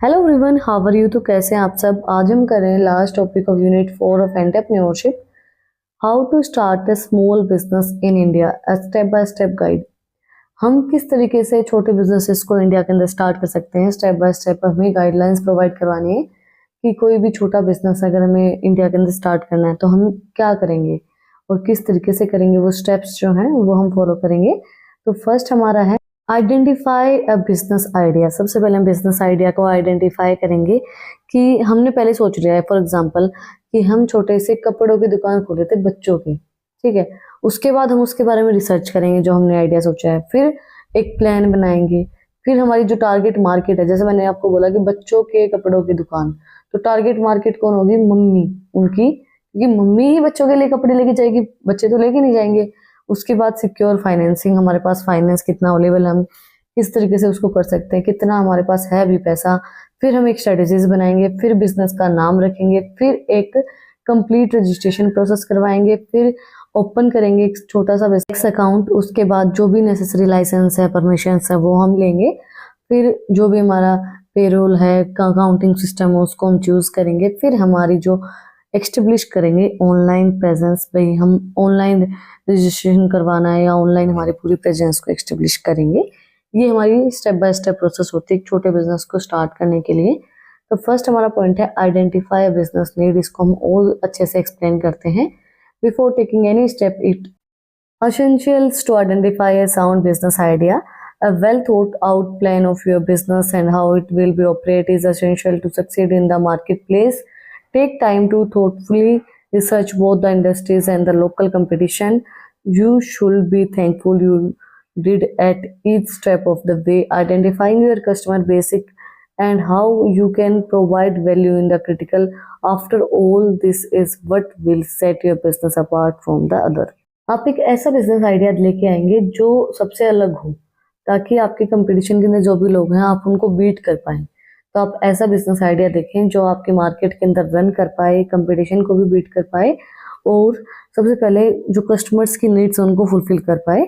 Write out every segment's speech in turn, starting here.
Hello everyone, how are you. तो कैसे हैं आप सब। आज हम कर रहे हैं last topic of unit 4 of entrepreneurship, how to start a small business in India, a step by step guide. हम किस तरीके से छोटे बिजनेसेस को इंडिया के अंदर स्टार्ट कर सकते हैं। स्टेप बाय स्टेप हमें गाइडलाइंस प्रोवाइड करवानी है कि कोई भी छोटा बिजनेस अगर हमें इंडिया के अंदर स्टार्ट करना है तो हम क्या करेंगे और किस तरीके से करेंगे। वो स्टेप्स जो हैं वो हम फॉलो करेंगे। तो फर्स्ट हमारा है आइडेंटिफाई अ बिजनेस आइडिया। सबसे पहले हम बिजनेस आइडिया को आइडेंटिफाई करेंगे कि हमने पहले सोच लिया है, फॉर एग्जांपल कि हम छोटे से कपड़ों की दुकान खोले थे बच्चों की, ठीक है। उसके बाद हम उसके बारे में रिसर्च करेंगे जो हमने आइडिया सोचा है, फिर एक प्लान बनाएंगे, फिर हमारी जो टारगेट मार्केट है, जैसे मैंने आपको बोला कि बच्चों के कपड़ों की दुकान, तो टारगेट मार्केट कौन होगी, मम्मी उनकी, क्योंकि मम्मी ही बच्चों के लिए कपड़े लेके जाएगी, बच्चे तो लेके नहीं जाएंगे। उसके बाद सिक्योर फाइनेंसिंग, हमारे पास फाइनेंस कितना अवेलेबल है, हम किस तरीके से उसको कर सकते हैं, कितना हमारे पास है भी पैसा। फिर हम एक स्ट्रेटेजीज बनाएंगे, फिर बिजनेस का नाम रखेंगे, फिर एक कंप्लीट रजिस्ट्रेशन प्रोसेस करवाएंगे, फिर ओपन करेंगे एक छोटा सा बिजनेस अकाउंट। उसके बाद जो भी नेसेसरी लाइसेंस है, परमिशन है, वो हम लेंगे। फिर जो भी हमारा पेरोल है, अकाउंटिंग सिस्टम है, उसको हम चूज करेंगे। फिर हमारी जो एक्स्टेब्लिश करेंगे ऑनलाइन प्रेजेंस, भाई हम ऑनलाइन रजिस्ट्रेशन करवाना है या ऑनलाइन हमारी पूरी प्रेजेंस को एक्स्टेब्लिश करेंगे। ये हमारी स्टेप बाय स्टेप प्रोसेस होती है एक छोटे बिजनेस को स्टार्ट करने के लिए। तो फर्स्ट हमारा पॉइंट है आइडेंटिफाई बिजनेस नीड। इसको हम और अच्छे से एक्सप्लेन करते हैं। Before taking any step, it essentials to identify a sound business idea. A well thought out plan of your business and how it will be operate is essential to succeed in the marketplace. Take time to thoughtfully research both the industries and the local competition. You should be thankful you did at each step of the way, identifying your customer basic and how you can provide value in the critical. After all, this is what will set your business apart from the other. आप एक ऐसा business idea लेके आएंगे जो सबसे अलग हो, ताकि आपके कंपटीशन के अंदर जो भी लोग हैं आप उनको बीट कर पाएं। तो आप ऐसा बिजनेस आइडिया देखें जो आपके मार्केट के अंदर रन कर पाए, कंपटीशन को भी बीट कर पाए और सबसे पहले जो कस्टमर्स की नीड्स उनको फुलफिल कर पाए।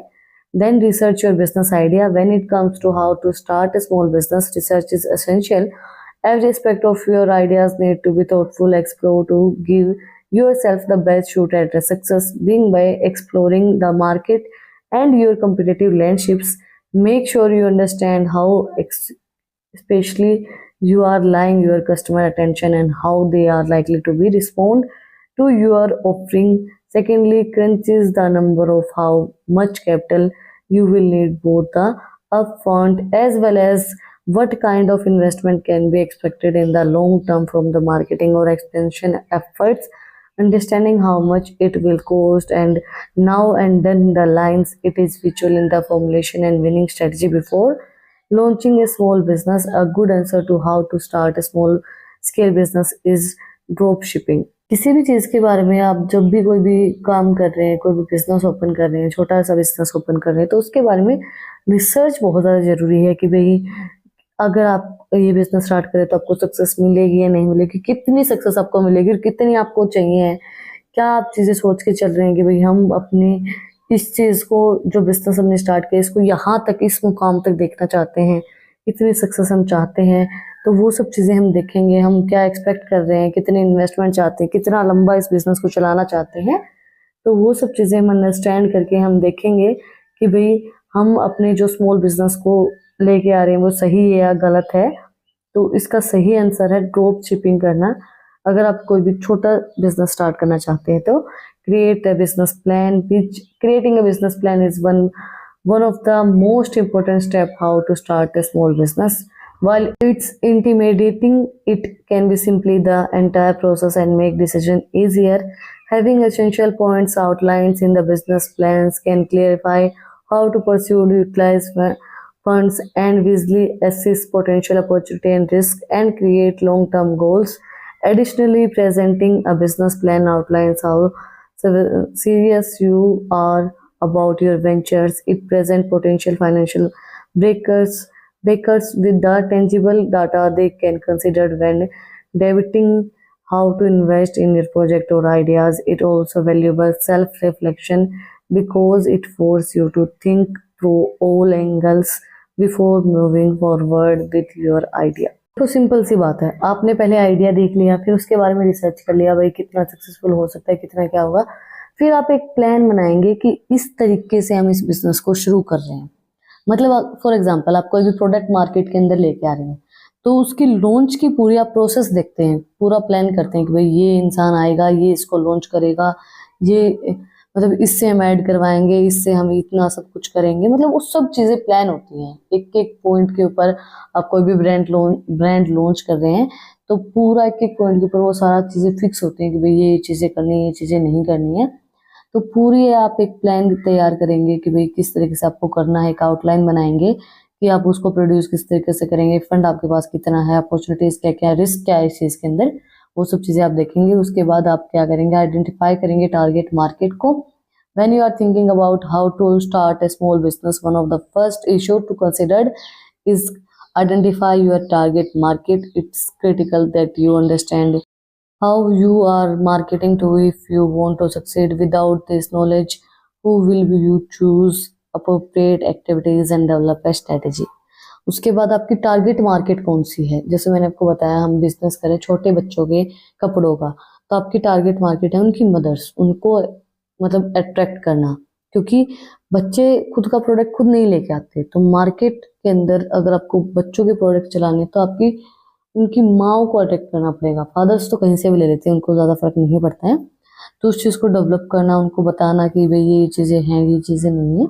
Then research your business idea. When it comes to how to start a small business, research is essential. Every aspect of your ideas need to be thoughtful, explore to give yourself the best shot at a success, being by exploring the market and your competitive landscapes. Make sure you understand how especially you are lying your customer attention and how they are likely to be respond to your offering. Secondly, crunches the number of how much capital you will need, both the upfront as well as what kind of investment can be expected in the long term from the marketing or expansion efforts. Understanding how much it will cost and now and then the lines it is visual in the formulation and winning strategy before launching a small business. A good answer to how to start a small scale business is drop shipping. किसी भी चीज़ के बारे में आप जब भी कोई भी काम कर रहे हैं, कोई भी बिजनेस ओपन कर रहे हैं, छोटा सा बिजनेस ओपन कर रहे हैं, तो उसके बारे में रिसर्च बहुत ज़्यादा ज़रूरी है कि भाई अगर आप ये बिजनेस स्टार्ट करें तो आपको सक्सेस मिलेगी या नहीं मिलेगी, कितनी सक्सेस आपको मिलेगी और कितनी आपको चाहिए है। क्या आप चीज़ें सोच के चल रहे हैं कि भाई हम अपनी इस चीज़ को, जो बिजनेस हमने स्टार्ट किया, इसको यहाँ तक, इस मुकाम तक देखना चाहते हैं, कितनी सक्सेस हम चाहते हैं। तो वो सब चीज़ें हम देखेंगे, हम क्या एक्सपेक्ट कर रहे हैं, कितने इन्वेस्टमेंट चाहते हैं, कितना लंबा इस बिजनेस को चलाना चाहते हैं। तो वो सब चीज़ें हम अंडरस्टैंड करके हम देखेंगे कि भाई हम अपने जो स्मॉल बिजनेस को लेके आ रहे हैं वो सही है या गलत है। तो इसका सही आंसर है ड्रॉप शिपिंग करना। अगर आप कोई भी छोटा बिजनेस स्टार्ट करना चाहते हैं तो create a business plan. Creating a business plan is one of the most important step how to start a small business. While it's intimidating, it can be simply the entire process and make decision easier. Having essential points outlined in the business plans can clarify how to pursue, utilize funds and visually assess potential opportunity and risk and create long-term goals. Additionally, presenting a business plan outlines how serious you are about your ventures. It present potential financial breakers with the tangible data they can consider when debating how to invest in your project or ideas. It also valuable self-reflection because it forces you to think through all angles before moving forward with your idea. तो simple सी बात है, आपने पहले idea देख लिया, फिर उसके बारे में रिसर्च कर लिया, भाई कितना सक्सेसफुल हो सकता है, कितना क्या होगा। फिर आप एक प्लान बनाएंगे कि इस तरीके से हम इस बिजनेस को शुरू कर रहे हैं। मतलब फॉर एग्जांपल आप कोई भी प्रोडक्ट मार्केट के अंदर लेके आ रहे हैं, तो उसकी लॉन्च की पूरी आप प्रोसेस देखते हैं, पूरा प्लान करते हैं कि भाई ये इंसान आएगा, ये इसको लॉन्च करेगा, ये मतलब इससे हम ऐड करवाएंगे, इससे हम इतना सब कुछ करेंगे, मतलब उस सब चीजें प्लान होती हैं। एक एक पॉइंट के ऊपर आप कोई भी ब्रांड लॉन्च कर रहे हैं, तो पूरा एक एक पॉइंट के ऊपर वो सारा चीजें फिक्स होती हैं कि भाई ये चीजें करनी है, ये चीजें नहीं करनी है। तो पूरी आप एक प्लान तैयार करेंगे कि भाई किस तरीके से आपको करना है, एक आउटलाइन बनाएंगे कि आप उसको प्रोड्यूस किस तरीके से करेंगे, फंड आपके पास कितना है, अपॉर्चुनिटीज क्या क्या है, रिस्क क्या है इस चीज के अंदर, वो सब चीजें आप देखेंगे। उसके बाद आप क्या करेंगे, आइडेंटिफाई करेंगे टारगेट मार्केट को। When you are thinking about how to start a small business, one of the first issue to consider is identify your target market. It's critical that you understand how you are marketing to if you want to succeed. Without this knowledge, who will you choose appropriate activities and develop a strategy? उसके बाद आपकी target market कौन सी है। जैसे मैंने आपको बताया हम बिजनेस करें छोटे बच्चों के कपड़ों का, तो आपकी टारगेट मार्केट है उनकी मदर्स, उनको मतलब अट्रैक्ट करना, क्योंकि बच्चे खुद का प्रोडक्ट खुद नहीं लेके आते। तो मार्केट के अंदर अगर आपको बच्चों के प्रोडक्ट चलाने, तो आपकी उनकी माओ को अट्रैक्ट करना पड़ेगा। फादर्स तो कहीं से भी ले लेते हैं, उनको ज़्यादा फर्क नहीं पड़ता है। तो उस चीज़ को डेवलप करना, उनको बताना कि भाई ये चीज़ें हैं, ये चीज़ें नहीं है।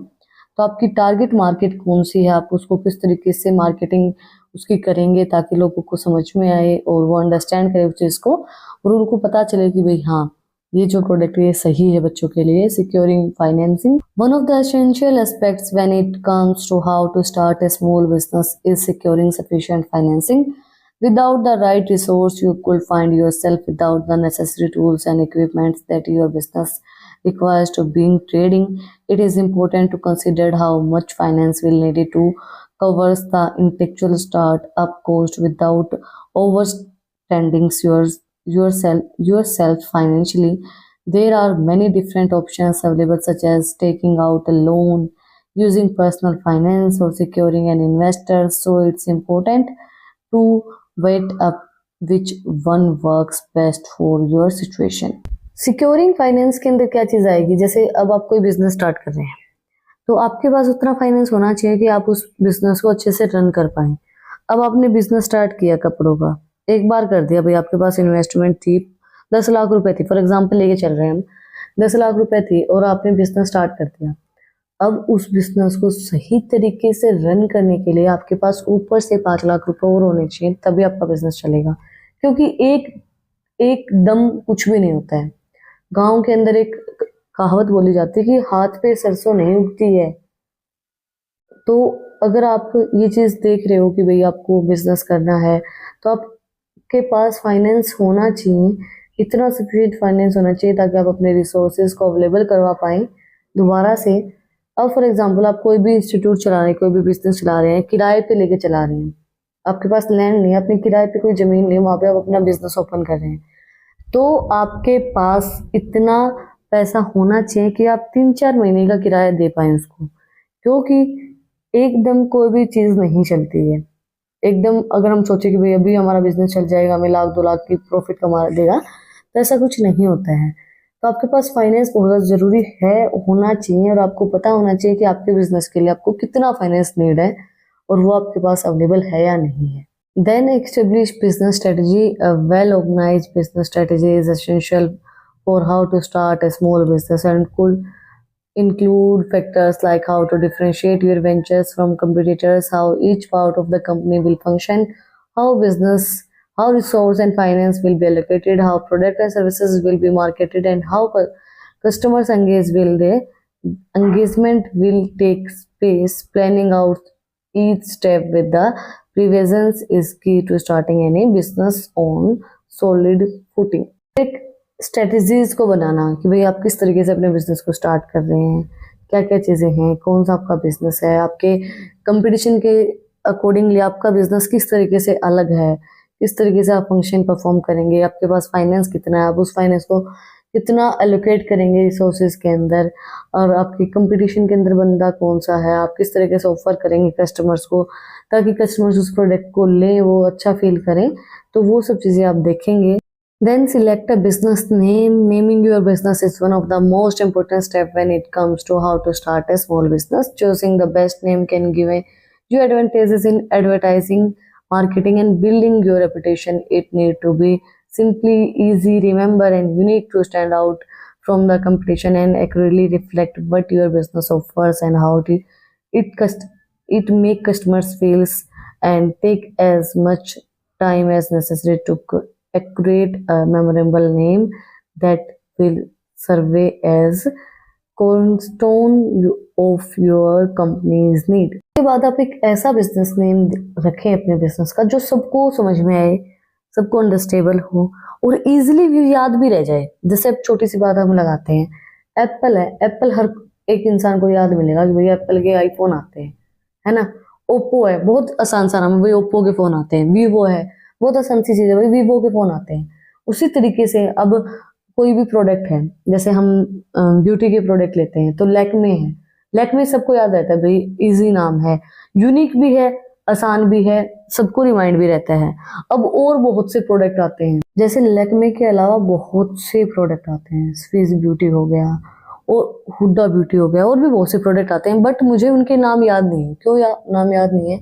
तो आपकी टारगेट मार्केट कौन सी है, आप उसको किस तरीके से मार्केटिंग उसकी करेंगे ताकि लोगों को समझ में आए और वो अंडरस्टैंड करें उस चीज़ को, और उनको पता चले कि भाई हाँ ये जो प्रोडक्ट है ये सही है बच्चों के लिए। Securing financing, one of the essential aspects when it comes to how to start a small business is securing sufficient financing. Without the right resource, you could find yourself without the necessary tools and equipment that your business requires to begin trading. It is important to consider how much finance will needed to cover the intellectual start-up cost without overspending yourself financially. There are many different options available, such as taking out a loan, using personal finance, or securing an investor. So it's important to weigh up which one works best for your situation. Securing finance के अंदर क्या चीज़ आएगी, जैसे अब आप कोई business start कर रहे हैं, तो आपके पास उतना फाइनेंस होना चाहिए कि आप उस बिजनेस को अच्छे से रन कर पाएं। अब आपने बिजनेस स्टार्ट किया कपड़ों का, एक बार कर दिया, भाई आपके पास इन्वेस्टमेंट थी 10 लाख रुपए थी, फॉर एग्जांपल लेके चल रहे हैं हम, 10 लाख रुपए थी और आपने बिजनेस स्टार्ट कर दिया। अब उस बिजनेस को सही तरीके से रन करने के लिए आपके पास ऊपर से 5 लाख रुपए और होने चाहिए, तभी आपका बिजनेस चलेगा। क्योंकि एक दम कुछ भी नहीं होता है। गांव के अंदर एक कहावत बोली जाती है कि हाथ पे सरसों नहीं उगती है। तो अगर आप ये चीज़ देख रहे हो कि भाई आपको बिजनेस करना है, तो आपके पास फाइनेंस होना चाहिए, इतना सफिशिएंट फाइनेंस होना चाहिए ताकि आप अपने रिसोर्सेज को अवेलेबल करवा पाएँ दोबारा से। अब फॉर एग्जांपल आप कोई भी इंस्टीट्यूट चला रहे हैं, कोई भी बिजनेस चला रहे हैं, किराए पे लेके चला रहे हैं, आपके पास लैंड नहीं है, अपने किराए पे कोई ज़मीन नहीं है, वहाँ पे आप अपना बिजनेस ओपन कर रहे हैं, तो आपके पास इतना पैसा होना चाहिए कि आप 3-4 महीने का किराया दे पाएँ उसको। क्योंकि एकदम कोई भी चीज़ नहीं चलती है। एकदम अगर हम सोचे कि भाई अभी हमारा बिजनेस चल जाएगा, हमें 1-2 लाख की प्रॉफिट कमा देगा, तो ऐसा कुछ नहीं होता है। तो आपके पास फाइनेंस बहुत ज़रूरी है, होना चाहिए, और आपको पता होना चाहिए कि आपके बिजनेस के लिए आपको कितना फाइनेंस नीड है और वो आपके पास अवेलेबल है या नहीं है। Then establish business strategy. A well-organized business strategy is essential for how to start a small business and could include factors like how to differentiate your ventures from competitors, how each part of the company will function, how resource and finance will be allocated, how product and services will be marketed, and how customers engagement will take place. Planning out each step with the previsions is key to starting any business on solid footing. एक strategies को बनाना कि भाई आप किस तरीके से अपने business को स्टार्ट कर रहे हैं, क्या क्या चीज़ें हैं, कौन सा आपका बिजनेस है, आपके कंपटीशन के अकॉर्डिंगली आपका बिजनेस किस तरीके से अलग है, किस तरीके से आप फंक्शन परफॉर्म करेंगे, आपके पास फाइनेंस कितना है, आप उस फाइनेंस को कितना एलोकेट करेंगे रिसोर्सेज के अंदर, और आपकी कंपटीशन के अंदर बंदा कौन सा है, आप किस तरीके से ऑफर करेंगे कस्टमर्स को ताकि कस्टमर्स उस प्रोडक्ट को लें, वो अच्छा फील करें। तो वो सब चीज़ें आप देखेंगे। Then select a business name. Naming your business is one of the most important step when it comes to how to start a small business. Choosing the best name can give you advantages in advertising, marketing, and building your reputation. It need to be simply, easy, remember, and unique to stand out from the competition and accurately reflect what your business offers and how it cust- it make customers feels, and take as much time as necessary to create a memorable name that will serve as cornerstone of your company's need। उसके बाद आप एक ऐसा business name रखें अपने business का जो सबको समझ में आए, सबको अंडरस्टेबल हो और इजीली भी याद भी रह जाए। जैसे अब छोटी सी बात हम लगाते हैं, एप्पल है, एप्पल हर एक इंसान को याद मिलेगा कि भाई एप्पल के आईफोन आते हैं, है ना। ओप्पो है, बहुत आसान सा नाम है भाई, ओप्पो के फोन आते हैं। वीवो है, बहुत आसान सी चीज है भाई, वीवो के फोन आते हैं। उसी तरीके से अब कोई भी प्रोडक्ट है, जैसे हम ब्यूटी के प्रोडक्ट लेते हैं तो लैक्मे है, लैक्मे सबको याद रहता है भाई, इजी नाम है, यूनिक भी है, आसान भी है, सबको रिमाइंड भी रहता है। अब और बहुत से प्रोडक्ट आते हैं, जैसे लैक्मे के अलावा बहुत से प्रोडक्ट आते हैं, स्विस ब्यूटी हो गया और हुडा ब्यूटी हो गया, और भी बहुत से प्रोडक्ट आते हैं, बट मुझे उनके नाम याद नहीं है। क्यों नाम याद नहीं है?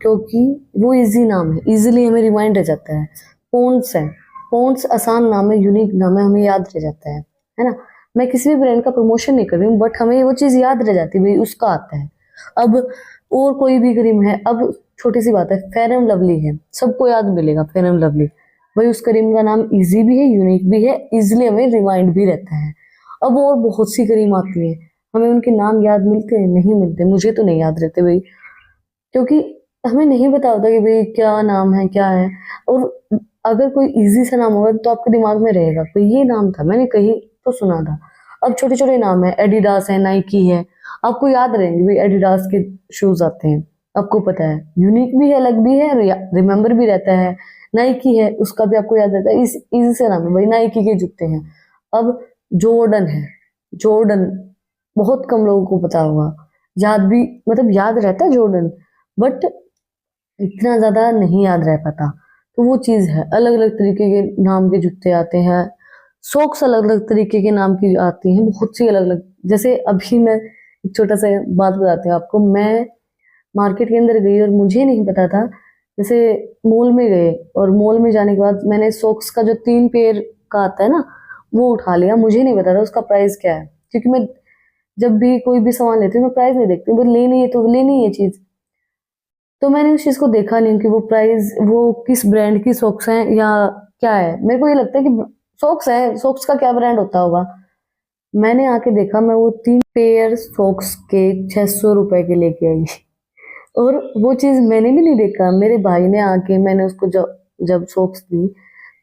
क्योंकि वो इजी नाम है, इजीली हमें रिमाइंड रह जाता है। पॉन्ड्स है, पॉन्ड्स आसान नाम है, यूनिक नाम है, हमें याद रह जाता है ना। मैं किसी भी ब्रांड का प्रमोशन नहीं कर रही हूँ, बट हमें वो चीज़ याद रह जाती है भाई, उसका आता है। अब और कोई भी क्रीम है, अब छोटी सी बात है, फेयर एंड लवली है, सबको याद मिलेगा फेयर एंड लवली भाई, उस क्रीम का नाम इजी भी है, यूनिक भी है, इजिली हमें रिमाइंड भी रहता है। अब और बहुत सी क्रीम आती है, हमें उनके नाम याद मिलते हैं? नहीं मिलते, मुझे तो नहीं याद रहते भाई, क्योंकि हमें नहीं पता होता कि भाई क्या नाम है, क्या है। और अगर कोई इजी सा नाम होगा तो आपके दिमाग में रहेगा कि ये नाम था, मैंने कहीं तो सुना था। अब छोटे छोटे नाम है, एडिडास है, नाइकी है, आपको याद रहेंगे भाई, एडिडास के शूज आते हैं, आपको पता है, यूनिक भी है, अलग भी है, रिमेम्बर भी रहता है। नाइकी है, उसका भी आपको याद रहता है, इस इजी से नाम है भाई, नाइकी के जूते हैं। अब जॉर्डन है, जॉर्डन बहुत कम लोगों को पता होगा, याद भी, मतलब याद रहता है जॉर्डन, बट इतना ज्यादा नहीं याद रह पाता। तो वो चीज है, अलग अलग तरीके के नाम के जूते आते हैं, सॉक्स अलग अलग तरीके के नाम की आती हैं, बहुत सी अलग अलग। जैसे अभी मैं एक छोटा सा बात बताती हूँ आपको, मैं मार्केट के अंदर गई और मुझे नहीं पता था, जैसे मॉल में गए और मॉल में जाने के बाद मैंने सॉक्स का जो 3 पेयर का आता है ना, वो उठा लिया, मुझे नहीं पता था उसका प्राइस क्या है, क्योंकि मैं जब भी कोई भी सामान लेती हूँ मैं प्राइस नहीं देखती, बस लेनी है तो लेनी है चीज। तो मैंने उस चीज को देखा नहीं कि वो प्राइस, वो किस ब्रांड की सॉक्स हैं या क्या है। मेरे को ये लगता है कि सॉक्स है, सॉक्स का क्या ब्रांड होता होगा। मैंने आके देखा, मैं वो 3 पेयर सॉक्स के 600 रुपए के लेके आई। और वो चीज मैंने भी नहीं देखा, मेरे भाई ने आके, मैंने उसको जब जब सॉक्स दी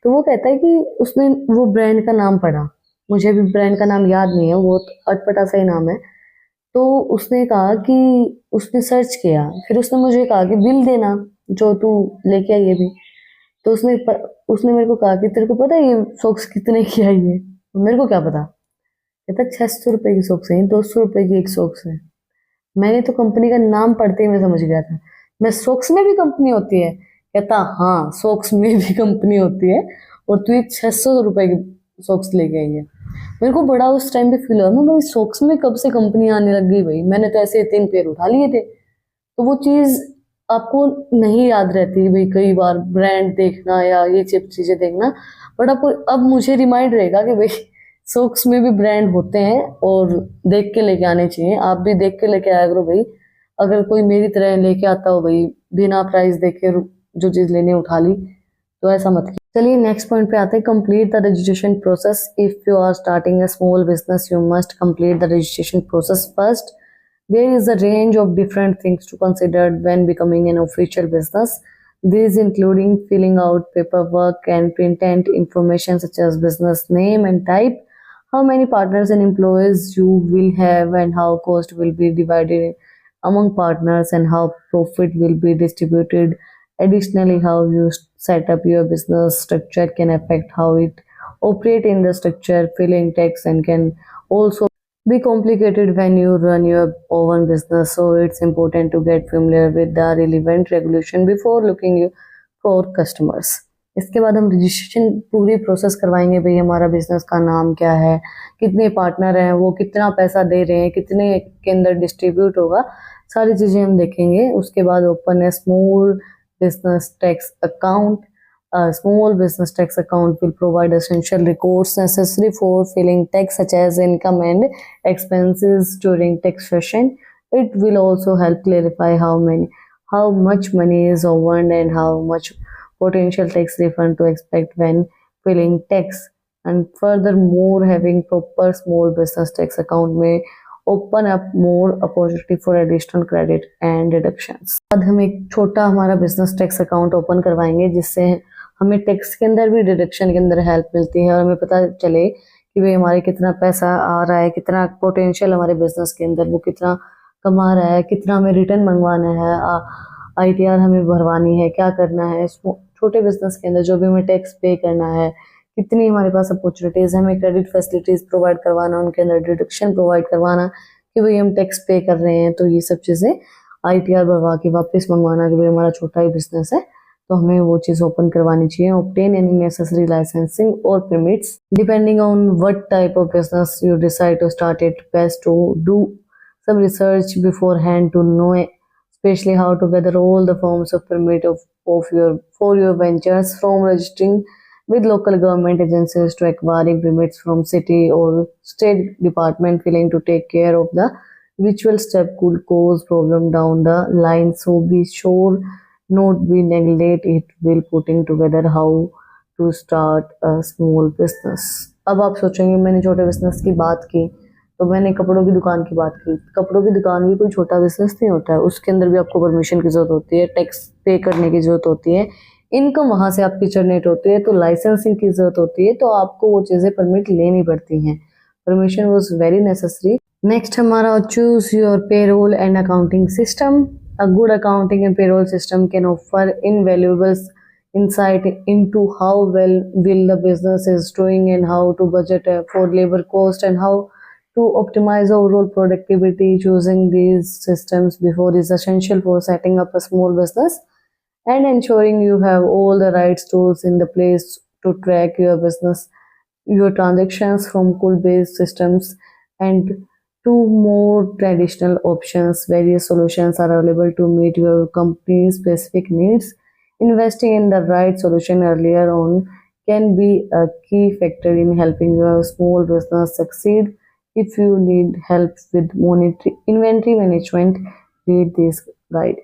तो वो कहता है कि उसने वो ब्रांड का नाम पढ़ा, मुझे भी ब्रांड का नाम याद नहीं है, वो अटपटा सा ही नाम है। तो उसने कहा कि उसने सर्च किया, फिर उसने मुझे कहा कि बिल देना जो तू लेके आई है भी। तो उसने मेरे को कहा कि तेरे को पता है ये सॉक्स कितने की आई है? मेरे को क्या पता, कहता 600 रुपए की सॉक्स है, 200 रुपए की एक सॉक्स है। मैंने तो कंपनी का नाम पढ़ते ही मैं समझ गया था, मैं सॉक्स में भी कंपनी होती है? कहता हाँ, सॉक्स में भी कंपनी होती है, और तू एक 600 रुपए की सॉक्स लेके आई है। मेरे को बड़ा उस टाइम पे फील हुआ, मैं भाई सॉक्स में कब से कंपनी आने लग गई भाई, मैंने तो ऐसे 3 पेयर उठा लिए थे। तो वो चीज आपको नहीं याद रहती भाई, कई बार ब्रांड देखना या ये सब चीजें देखना, बट आपको अब मुझे रिमाइंड रहेगा कि भाई सॉक्स में भी ब्रांड होते हैं और देख के लेके आने चाहिए। आप भी देख के लेके आया करो भाई, अगर कोई मेरी तरह लेके आता हो भाई, बिना प्राइस देखे जो चीज लेने उठा ली, तो ऐसा मत कीजिए। चलिए नेक्स्ट पॉइंट पे आते हैं, complete the registration process. If you are starting a small business you must complete the registration process first. There is a range of different things to consider when becoming an official business. These including filling out paperwork and printed information such as business name and type, how many partners and employees you will have, and how cost will be divided among partners, and how profit will be distributed. Additionally, how you set up your business structure can affect how it operate in the structure, filing tax, and can also be complicated when you run your own business. So it's important to get familiar with the relevant regulation before looking for customers. इसके बाद हम registration पूरी process करवाएंगे, भाई हमारा business का नाम क्या है, कितने पार्टनर हैं, वो कितना पैसा दे रहे हैं, कितने के अंदर डिस्ट्रीब्यूट होगा, सारी चीज़ें हम देखेंगे। उसके बाद open A small business tax account. A small business tax account will provide essential records necessary for filing tax such as income and expenses during taxation. It will also help clarify how much money is owed and how much potential tax refund to expect when filing tax. And furthermore, having proper small business tax account may open up more opportunity for additional credit and deductions. बाद हम एक छोटा हमारा business tax account open करवाएंगे, जिससे हमें tax के अंदर भी डिडक्शन के अंदर हेल्प मिलती है और हमें पता चले कि भाई हमारे कितना पैसा आ रहा है, कितना पोटेंशियल हमारे बिजनेस के अंदर, वो कितना कमा रहा है, कितना हमें रिटर्न मंगवाना है, ITR हमें भरवानी है, क्या करना है छोटे बिजनेस के अंदर, जो भी हमें टैक्स पे करना है, कितनी हमारे पास अपॉर्चुनिटीज़, हमें क्रेडिट फैसिलिटीज़ प्रोवाइड करवाना, उनके अंदर डिडक्शन प्रोवाइड करवाना कि भाई हम टैक्स पे कर रहे हैं, तो ये सब चीज़ें ITR भरवा के वापस मंगवाना कि भाई हमारा छोटा ही बिजनेस है, तो हमें वो चीज़ ओपन करवानी चाहिए। ऑब्टेन एनी नेसेसरी लाइसेंसिंग और permits depending on what type of business you decide to start, it best to do some research beforehand to know especially how to gather all the forms of permit for your ventures, from registering with local government agencies to acquiring permits from city or state department. Failing to take care of the virtual step could cause problem down the line, so be sure not be neglect it while putting together how to start a small business. अब आप सोचेंगे मैंने छोटे business की बात की, तो मैंने कपड़ों की दुकान की बात की। कपड़ों की दुकान भी कोई छोटा बिजनेस नहीं होता है, उसके अंदर भी आपको परमिशन की जरूरत होती है, टैक्स पे करने की जरूरत होती है, इनकम वहां से आपकी जनरेट होती है, तो लाइसेंसिंग की जरूरत होती है, तो आपको वो चीजें परमिट लेनी पड़ती हैं। Permission was very necessary. Next हमारा choose your payroll and accounting system. A good accounting and payroll system can offer invaluable insight into how well the business is doing and how to budget for labor cost and how to optimize overall productivity. Choosing these systems before is essential for setting up a small business and ensuring you have all the right tools in the place to track your business, your transactions. From tool-based systems and to more traditional options, various solutions are available to meet your company's specific needs. Investing in the right solution earlier on can be a key factor in helping your small business succeed. If you need help with inventory management, read this guide.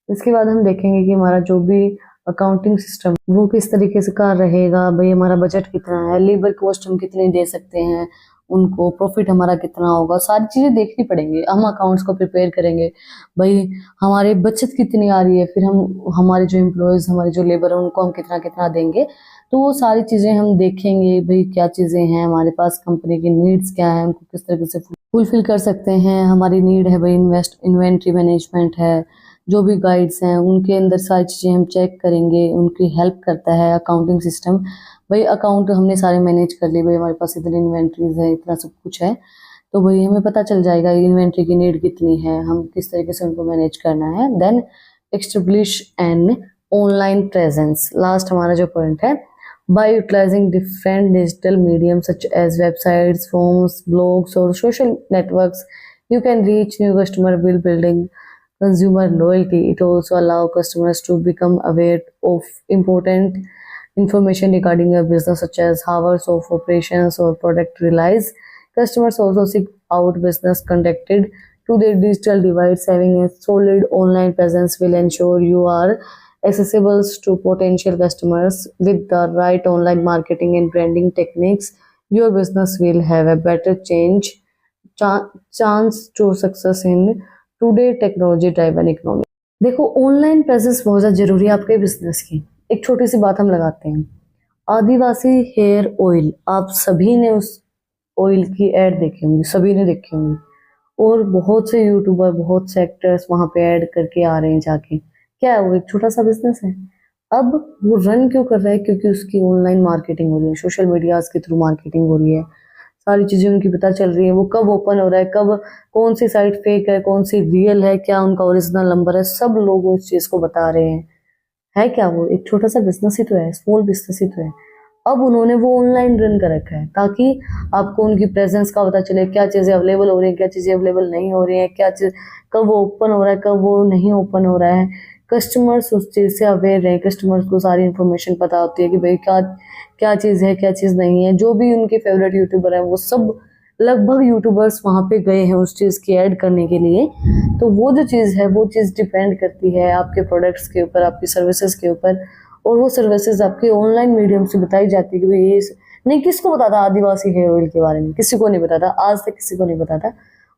इसके बाद हम देखेंगे कि हमारा जो भी accounting system वो किस तरीके से का रहेगा, भाई हमारा बजट कितना है, लेबर कॉस्ट हम कितनी दे सकते हैं उनको, प्रॉफिट हमारा कितना होगा, सारी चीज़ें देखनी पड़ेंगी। हम अकाउंट्स को प्रिपेयर करेंगे, भाई हमारी बचत कितनी आ रही है, फिर हम हमारे जो एम्प्लॉयज़ हमारे जो लेबर है उनको हम कितना कितना देंगे, तो वो सारी चीज़ें हम देखेंगे, भाई क्या चीज़ें हैं हमारे पास, कंपनी की नीड्स क्या है, उनको किस तरीके से फुलफिल कर सकते हैं। हमारी नीड है भाई इन्वेंट्री मैनेजमेंट है, जो भी गाइड्स हैं उनके अंदर सारी चीज़ें हम चेक करेंगे, उनकी हेल्प करता है अकाउंटिंग सिस्टम। भाई अकाउंट हमने सारे मैनेज कर लिए, भाई हमारे पास इतनी इन्वेंट्रीज है, इतना सब कुछ है, तो भाई हमें पता चल जाएगा इन्वेंट्री की नीड कितनी है, हम किस तरीके से उनको मैनेज करना है। Then establish an online presence. Last हमारा जो पॉइंट है, by utilising different digital medium such as websites, forms, blogs और social networks, you can reach new customer while building consumer loyalty. It also allow customers to become aware of important information regarding your business such as hours of operations or product release. Customers also seek out business conducted to their digital device. Having a solid online presence will ensure you are accessible to potential customers. With the right online marketing and branding techniques, your business will have a better chance to success in today technology driven economy. देखो online presence बहुत ज़्यादा जरूरी है आपके business की। एक छोटी सी बात हम लगाते हैं, आदिवासी हेयर ऑयल, आप सभी ने उस ऑयल की ऐड देखी होंगी, सभी ने देखी होंगी, और बहुत से यूट्यूबर बहुत से एक्टर्स वहाँ पे ऐड करके आ रहे हैं जाके। क्या है वो, एक छोटा सा बिजनेस है। अब वो रन क्यों कर रहा है? क्योंकि उसकी ऑनलाइन मार्केटिंग हो रही है, सोशल मीडिया के थ्रू मार्केटिंग हो रही है, सारी चीजें उनकी पता चल रही है, वो कब ओपन हो रहा है, कब कौन सी साइट फेक है, कौन सी रियल है, क्या उनका ओरिजिनल नंबर है, सब लोग उस चीज को बता रहे हैं। है क्या वो? एक छोटा सा बिजनेस ही तो है, स्मॉल बिजनेस ही तो है। अब उन्होंने वो ऑनलाइन रन कर रखा है ताकि आपको उनकी प्रेजेंस का पता चले, क्या चीजें अवेलेबल हो रही है, क्या चीजें अवेलेबल नहीं हो रही है, क्या चीज कब वो ओपन हो रहा है, कब वो नहीं ओपन हो रहा है। कस्टमर्स उस चीज से अवेयर रहे, कस्टमर्स को सारी इन्फॉर्मेशन पता होती है कि भाई क्या क्या चीज है, क्या चीज नहीं है। जो भी उनके फेवरेट यूट्यूबर है वो सब लगभग यूट्यूबर्स वहां पे गए हैं उस चीज की ऐड करने के लिए। तो वो जो चीज है वो चीज डिपेंड करती है आपके प्रोडक्ट्स के ऊपर, आपकी सर्विसेज के ऊपर। और वो सर्विसेज आपके ऑनलाइन मीडियम से बताई जाती है कि भाई ये नहीं, किसको पता था आदिवासी हेयर ऑयल के बारे में? किसी को नहीं पता था, आज तक किसी को नहीं पता था।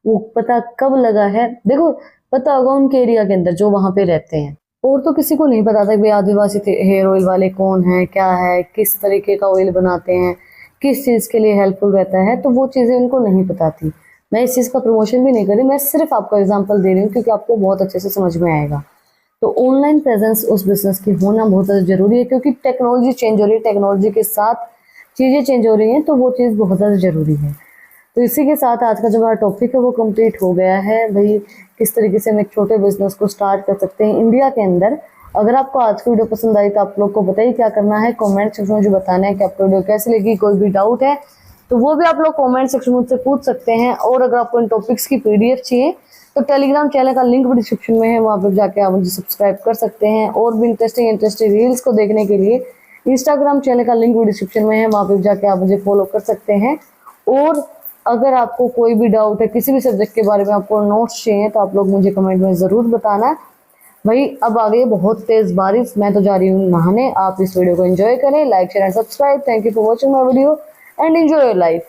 वो पता कब लगा है? देखो, पता होगा उनके एरिया के अंदर जो वहां पे रहते हैं, और तो किसी को नहीं पता था कि भाई आदिवासी हेयर ऑयल वाले कौन है, क्या है, किस तरीके का ऑयल बनाते हैं, किस चीज के लिए हेल्पफुल रहता है। तो वो चीजें उनको नहीं पता थी। मैं इस चीज का प्रमोशन भी नहीं कर रही, मैं सिर्फ आपको एग्जांपल दे रही हूँ क्योंकि आपको बहुत अच्छे से समझ में आएगा। तो ऑनलाइन प्रेजेंस उस बिजनेस की होना बहुत ज़्यादा जरूरी है क्योंकि टेक्नोलॉजी चेंज हो रही है, टेक्नोलॉजी के साथ चीज़ें चेंज हो रही हैं, तो वो चीज़ बहुत ज़्यादा जरूरी है। तो इसी के साथ आज का जो हमारा टॉपिक है वो कंप्लीट हो गया है। भाई किस तरीके से हम एक छोटे बिजनेस को स्टार्ट कर सकते हैं इंडिया के अंदर। अगर आपको आज की वीडियो पसंद आई तो आप लोग को बताइए क्या करना है, कमेंट सेक्शन में मुझे बताना है कि आपको वीडियो कैसी लगी। कोई भी डाउट है तो वो भी आप लोग कमेंट सेक्शन में मुझसे पूछ सकते हैं। और अगर आपको इन टॉपिक्स की पीडीएफ चाहिए तो टेलीग्राम चैनल का लिंक भी डिस्क्रिप्शन में है, वहाँ पर जाके आप मुझे सब्सक्राइब कर सकते हैं। और भी इंटरेस्टिंग रील्स को देखने के लिए इंस्टाग्राम चैनल का लिंक भी डिस्क्रिप्शन में है, वहाँ पर जाके आप मुझे फॉलो कर सकते हैं। और अगर आपको कोई भी डाउट है किसी भी सब्जेक्ट के बारे में, आपको नोट्स चाहिए, तो आप लोग मुझे कमेंट में ज़रूर बताना। भाई अब आ गई बहुत तेज़ बारिश, मैं तो जा रही हूँ नहाने। आप इस वीडियो को एंजॉय करें, like share and subscribe. Thank you for watching my video and enjoy your life.